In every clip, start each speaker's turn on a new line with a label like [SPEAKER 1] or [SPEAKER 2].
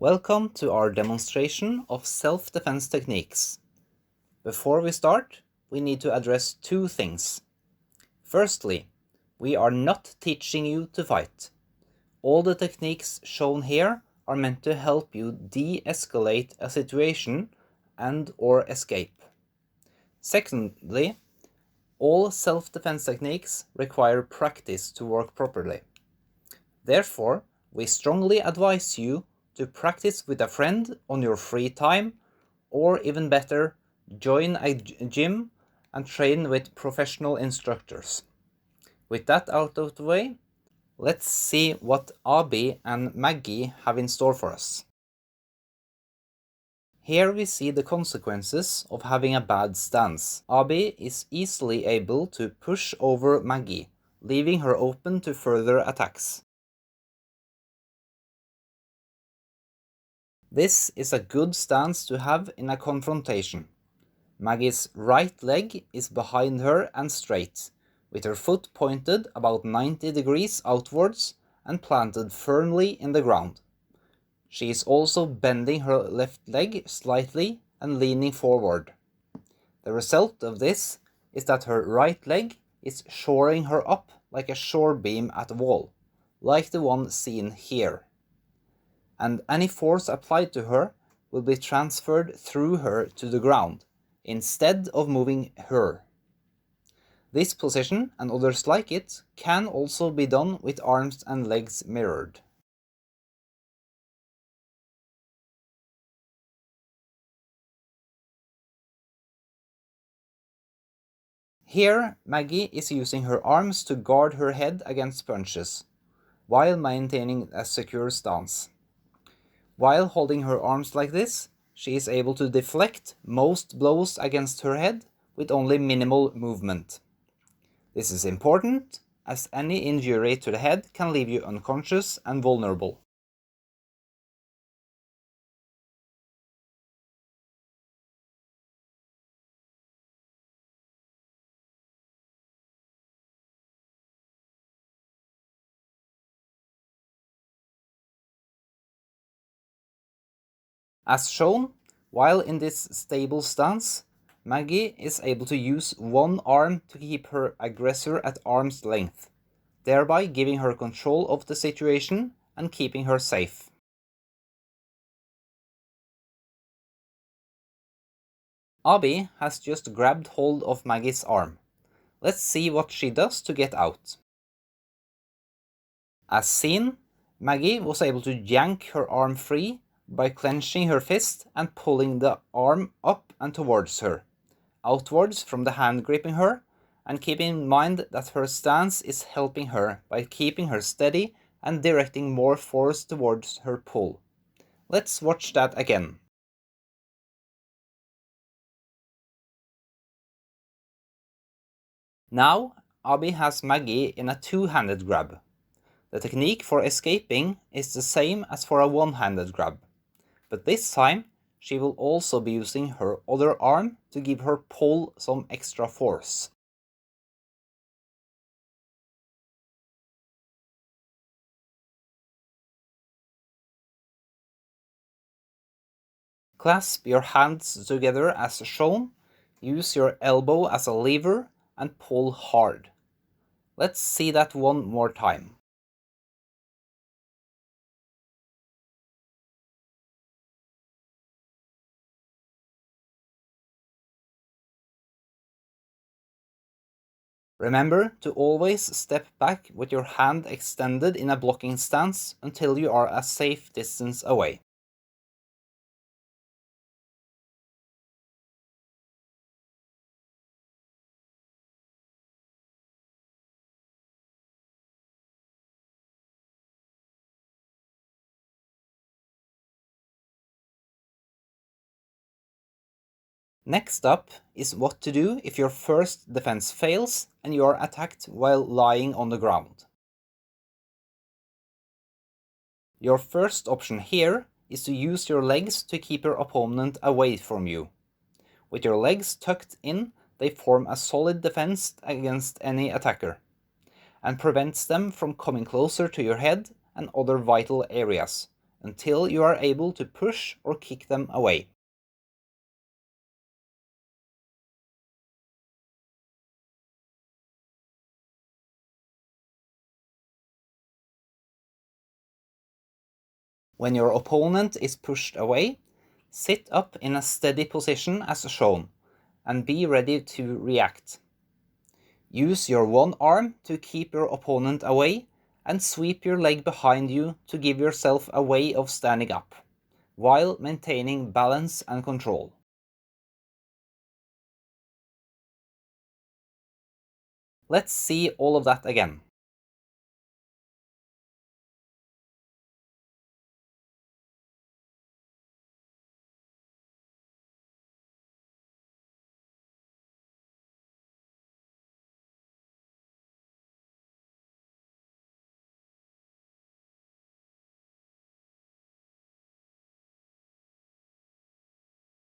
[SPEAKER 1] Welcome to our demonstration of self-defense techniques. Before we start, we need to address two things. Firstly, we are not teaching you to fight. All the techniques shown here are meant to help you de-escalate a situation and/or escape. Secondly, all self-defense techniques require practice to work properly. Therefore, we strongly advise you to practice with a friend on your free time, or even better, join a gym and train with professional instructors. With that out of the way, let's see what Abi and Maggie have in store for us. Here we see the consequences of having a bad stance. Abi is easily able to push over Maggie, leaving her open to further attacks. This is a good stance to have in a confrontation. Maggie's right leg is behind her and straight, with her foot pointed about 90 degrees outwards and planted firmly in the ground. She is also bending her left leg slightly and leaning forward. The result of this is that her right leg is shoring her up like a shore beam at a wall, like the one seen here. And any force applied to her will be transferred through her to the ground, instead of moving her. This position and others like it can also be done with arms and legs mirrored. Here, Maggie is using her arms to guard her head against punches, while maintaining a secure stance. While holding her arms like this, she is able to deflect most blows against her head with only minimal movement. This is important, as any injury to the head can leave you unconscious and vulnerable. As shown, while in this stable stance, Maggie is able to use one arm to keep her aggressor at arm's length, thereby giving her control of the situation and keeping her safe. Abi has just grabbed hold of Maggie's arm. Let's see what she does to get out. As seen, Maggie was able to yank her arm free by clenching her fist and pulling the arm up and towards her, outwards from the hand gripping her, and keeping in mind that her stance is helping her by keeping her steady and directing more force towards her pull. Let's watch that again. Now, Abi has Maggie in a two-handed grab. The technique for escaping is the same as for a one-handed grab, but this time she will also be using her other arm to give her pull some extra force. Clasp your hands together as shown, use your elbow as a lever, and pull hard. Let's see that one more time. Remember to always step back with your hand extended in a blocking stance until you are a safe distance away. Next up is what to do if your first defense fails and you are attacked while lying on the ground. Your first option here is to use your legs to keep your opponent away from you. With your legs tucked in, they form a solid defense against any attacker, and prevents them from coming closer to your head and other vital areas, until you are able to push or kick them away. When your opponent is pushed away, sit up in a steady position as shown, and be ready to react. Use your one arm to keep your opponent away, and sweep your leg behind you to give yourself a way of standing up, while maintaining balance and control. Let's see all of that again.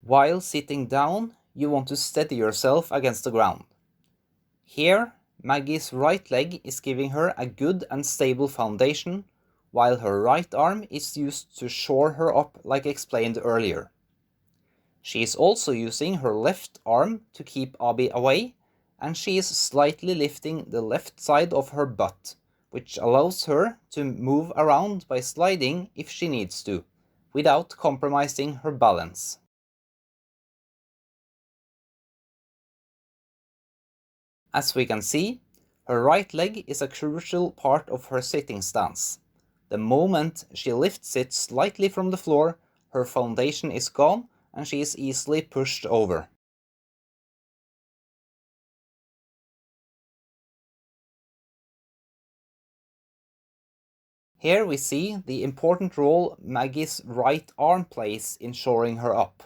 [SPEAKER 1] While sitting down, you want to steady yourself against the ground. Here, Maggie's right leg is giving her a good and stable foundation, while her right arm is used to shore her up like explained earlier. She is also using her left arm to keep Abi away, and she is slightly lifting the left side of her butt, which allows her to move around by sliding if she needs to, without compromising her balance. As we can see, her right leg is a crucial part of her sitting stance. The moment she lifts it slightly from the floor, her foundation is gone and she is easily pushed over. Here we see the important role Maggie's right arm plays in shoring her up.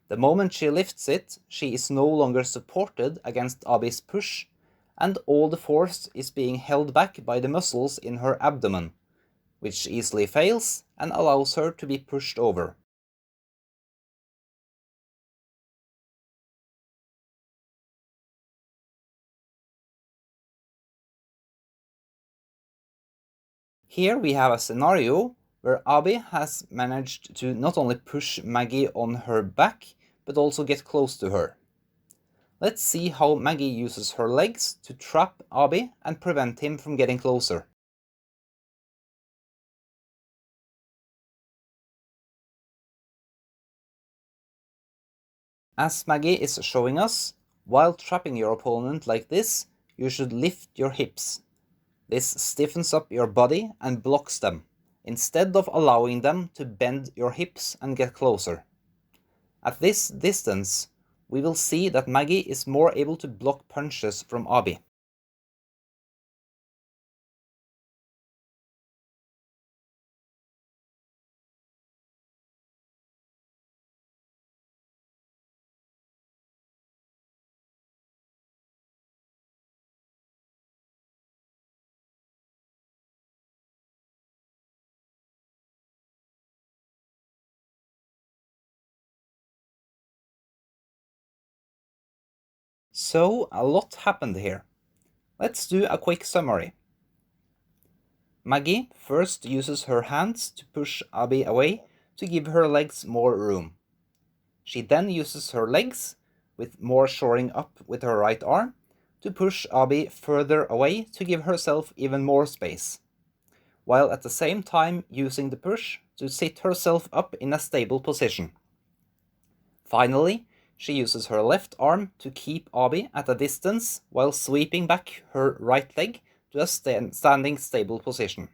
[SPEAKER 1] The moment she lifts it, she is no longer supported against Abi's push, and all the force is being held back by the muscles in her abdomen, which easily fails and allows her to be pushed over. Here we have a scenario where Abi has managed to not only push Maggie on her back, but also get close to her. Let's see how Maggie uses her legs to trap Abi and prevent him from getting closer. As Maggie is showing us, while trapping your opponent like this, you should lift your hips. This stiffens up your body and blocks them, instead of allowing them to bend your hips and get closer. At this distance, we will see that Maggie is more able to block punches from Abi. So, a lot happened here. Let's do a quick summary. Maggie first uses her hands to push Abi away to give her legs more room. She then uses her legs, with more shoring up with her right arm, to push Abi further away to give herself even more space, while at the same time using the push to sit herself up in a stable position. Finally, she uses her left arm to keep Abi at a distance while sweeping back her right leg to a standing stable position.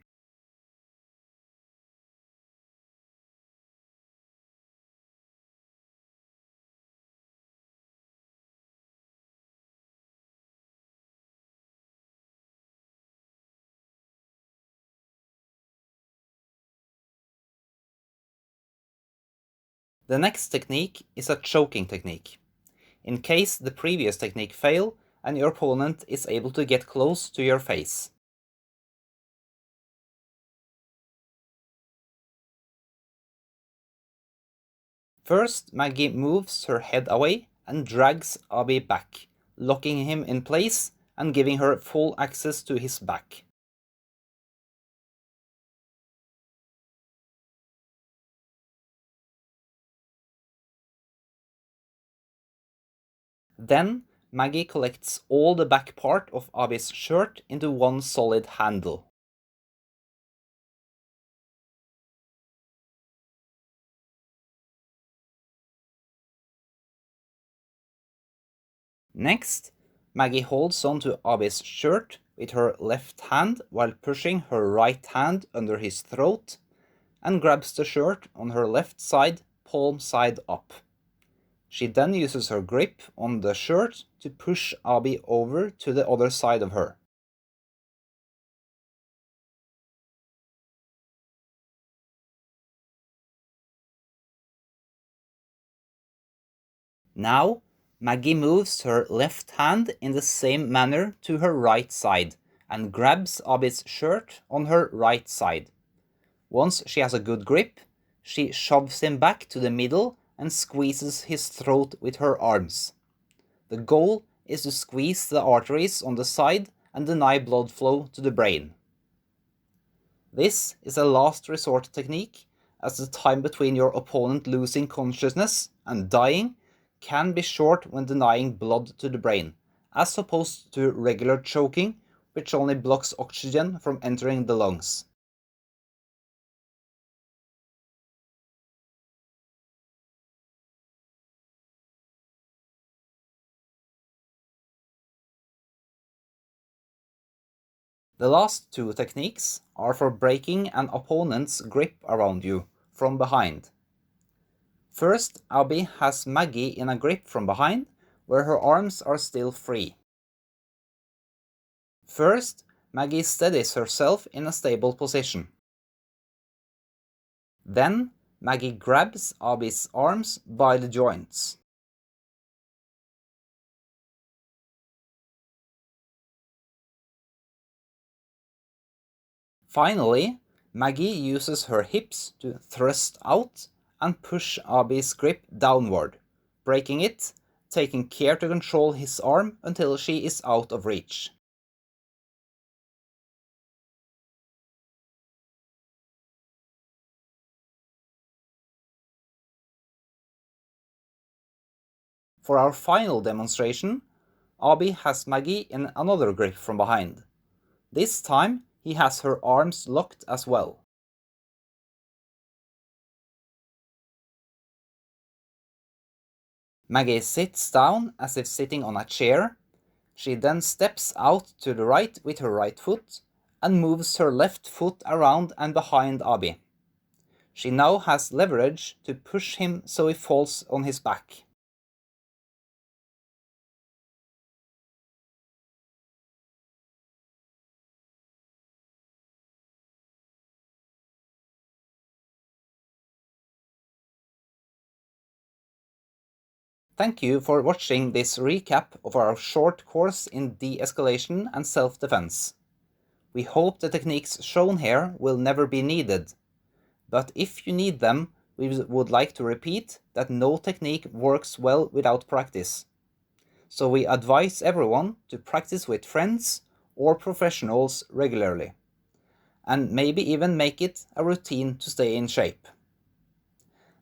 [SPEAKER 1] The next technique is a choking technique, in case the previous technique fail and your opponent is able to get close to your face. First, Maggie moves her head away and drags Abi back, locking him in place and giving her full access to his back. Then Maggie collects all the back part of Abi's shirt into one solid handle. Next, Maggie holds onto Abi's shirt with her left hand while pushing her right hand under his throat and grabs the shirt on her left side, palm side up. She then uses her grip on the shirt to push Abi over to the other side of her. Now, Maggie moves her left hand in the same manner to her right side and grabs Abi's shirt on her right side. Once she has a good grip, she shoves him back to the middle and squeezes his throat with her arms. The goal is to squeeze the arteries on the side and deny blood flow to the brain. This is a last resort technique, as the time between your opponent losing consciousness and dying can be short when denying blood to the brain, as opposed to regular choking, which only blocks oxygen from entering the lungs. The last two techniques are for breaking an opponent's grip around you from behind. First, Abi has Maggie in a grip from behind, where her arms are still free. First, Maggie steadies herself in a stable position. Then, Maggie grabs Abi's arms by the joints. Finally, Maggie uses her hips to thrust out and push Abi's grip downward, breaking it, taking care to control his arm until she is out of reach. For our final demonstration, Abi has Maggie in another grip from behind. This time, he has her arms locked as well. Maggie sits down as if sitting on a chair. She then steps out to the right with her right foot and moves her left foot around and behind Abi. She now has leverage to push him so he falls on his back. Thank you for watching this recap of our short course in de-escalation and self-defense. We hope the techniques shown here will never be needed, but if you need them, we would like to repeat that no technique works well without practice. So we advise everyone to practice with friends or professionals regularly, and maybe even make it a routine to stay in shape.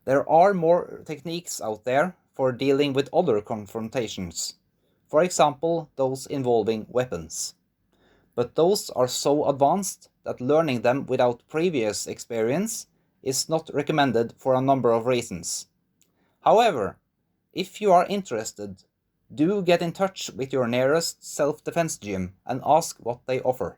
[SPEAKER 1] There are more techniques out there for dealing with other confrontations, for example those involving weapons. But those are so advanced that learning them without previous experience is not recommended for a number of reasons. However, if you are interested, do get in touch with your nearest self-defense gym and ask what they offer.